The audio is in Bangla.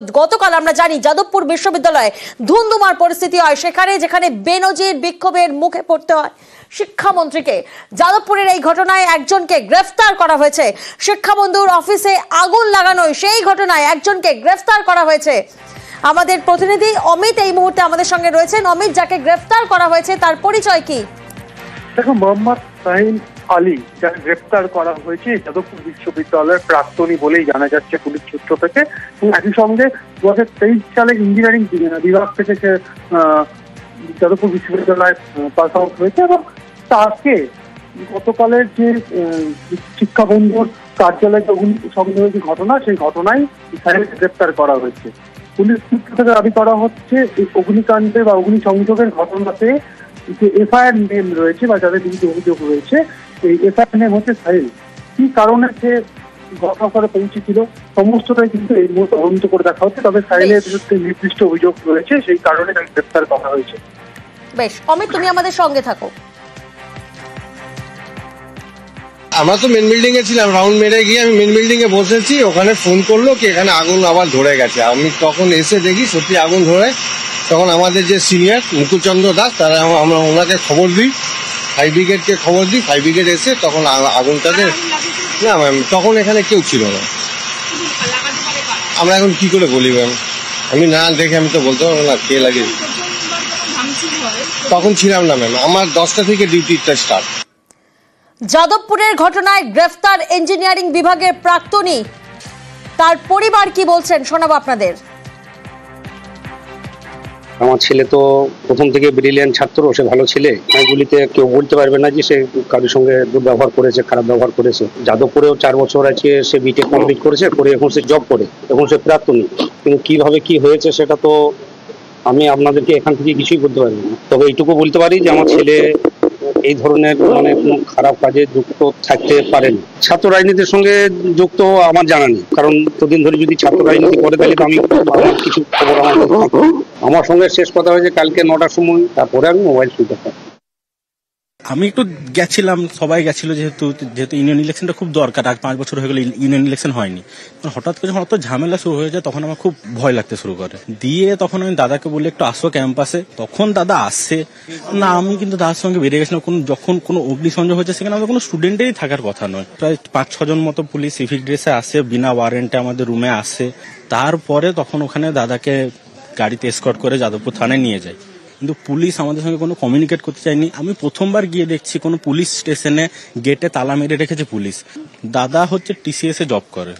গতকাল আমরা জানি যাদবপুর বিশ্ববিদ্যালয়ে ধুন্ধুমার পরিস্থিতি হয়, সেখানে যেখানে বেনজির বিক্ষোভের মুখে পড়তে হয় শিক্ষামন্ত্রীকে। যাদবপুরের এই ঘটনায় একজনকে গ্রেফতার করা হয়েছে। শিক্ষাবন্ধুর অফিসে আগুন লাগানোয় সেই ঘটনায় একজনকে গ্রেফতার করা হয়েছে। আমাদের প্রতিনিধি অমিত এই মুহূর্তে আমাদের সঙ্গে রয়েছেন। অমিত, যাকে গ্রেফতার করা হয়েছে তার পরিচয় কি? দেখো, মোহাম্মদ শাহিন আলী যাকে গ্রেফতার করা হয়েছে যাদবপুর বিশ্ববিদ্যালয়ের প্রাক্তনী বলেই জানা যাচ্ছে পুলিশ সূত্র থেকে। একই সঙ্গে 2023 সালে ইঞ্জিনিয়ারিং বিভাগ থেকে সে যাদবপুর বিশ্ববিদ্যালয়ে পাস আউট হয়েছে এবং তাকে গতকালের যে শিক্ষাবন্ধুর কার্যালয়ে সংঘটিত যে ঘটনা, সেই ঘটনায় শাহিনকে গ্রেফতার করা হয়েছে। পুলিশ সূত্র থেকে দাবি করা হচ্ছে এই অগ্নিকাণ্ডে বা অগ্নিসংযোগের ঘটনাতে যে এফআইআর নেম রয়েছে বা যাদের বিরুদ্ধে অভিযোগ রয়েছে, এই এফআইআর নেম হচ্ছে শাহিন। কি কারণে সে ঘটনাস্থলে পৌঁছেছিল সমস্তটাই কিন্তু এই মুহূর্তে তদন্ত করে দেখা হচ্ছে। তবে শাহিনের বিরুদ্ধে নির্দিষ্ট অভিযোগ রয়েছে, সেই কারণে তাকে গ্রেফতার করা হয়েছে। বেশ, অমিত তুমি আমাদের সঙ্গে থাকো। আমরা তো মেন বিল্ডিং এ ছিলাম, রাউন্ড মেরে গিয়ে আমি মেন বিল্ডিং এ বসেছি, ওখানে ফোন করলো কি এখানে আগুন আবার ধরে গেছে। আমি তখন এসে দেখি সত্যি আগুন ধরে। তখন আমাদের যে সিনিয়র মুকুলচন্দ্র দাস, তারা আমরা ওনাকে খবর দিই, ফায়ার ব্রিগেডকে খবর দিই। ফায়ার ব্রিগেড এসে তখন আগুনটাকে না ম্যাম, তখন এখানে কেউ ছিল না। আমরা এখন কি করে বলি ম্যাম, আমি না দেখে আমি তো বলতে পারবো না কে লাগে। তখন ছিলাম না ম্যাম, আমার 10টা থেকে ডিউটিটা স্টার্ট। যাদবপুরের ঘটনায় গ্রেফতার ইঞ্জিনিয়ারিং বিভাগের প্রাক্তনী, তার পরিবার কি বলছেন শোনাবো আপনাদের। আমার ছেলে তো প্রথম থেকে ব্রিলিয়ান্ট ছাত্র, সে ভালো ছেলে। এগুলিতে কেউ বলতে পারবে না যে সে কারোর সঙ্গে দুর্ব্যবহার করেছে, খারাপ ব্যবহার করেছে। যাদবপুরেও 4 বছর আছে সে বিটেক কমপ্লিট করেছে, করে এখন সে জব করে, এখন সে প্রাক্তনী। কিন্তু কিভাবে কি হয়েছে সেটা তো আমি আপনাদেরকে এখান থেকে কিছুই বলতে পারি না। তবে এইটুকু বলতে পারি যে আমার ছেলে এই ধরনের কোনো খারাপ কাজে যুক্ত থাকতে পারেন। ছাত্র রাজনীতির সঙ্গে যুক্ত আমার জানা নেই, কারণ এতদিন ধরে যদি ছাত্র রাজনীতি করে তাহলে তো আমি কিছু খবর আমার সঙ্গে শেষ কথা হয়েছে কালকে 9টার সময়, তারপরে আমি মোবাইল সুইচ অফ। আমি একটু গেছিলাম, সবাই গেছিল, যেহেতু ইউনিয়ন ইলেকশনটা খুব দরকার। 5 বছর হয়ে গেল ইউনিয়ন ইলেকশন হয়নি। হঠাৎ করে যখন অত ঝামেলা শুরু হয়ে যায় তখন আমার খুব ভয় লাগতে শুরু করে। দিয়ে তখন আমি দাদাকে বলি একটু আসো ক্যাম্পাসে। তখন দাদা আসছে না, আমি কিন্তু দাদার সঙ্গে বেরিয়ে গেছিলাম। যখন কোনো অগ্নিসংযোগ হয়েছে সেখানে আমাদের কোনো স্টুডেন্টেরই থাকার কথা নয়। প্রায় 5-6 জন মতো পুলিশ সিভিক ড্রেসে আসে, বিনা ওয়ারেন্টে আমাদের রুমে আসে। তারপরে তখন ওখানে দাদাকে গাড়িতে এসকর্ট করে যাদবপুর থানায় নিয়ে যায়। কিন্তু পুলিশ আমাদের সঙ্গে কোনো কমিউনিকেট করতে চায়নি। আমি প্রথমবার গিয়ে দেখছি কোনো পুলিশ স্টেশনে গেটে তালা মেরে রেখেছে পুলিশ। দাদা হচ্ছে TCS এ জব করে।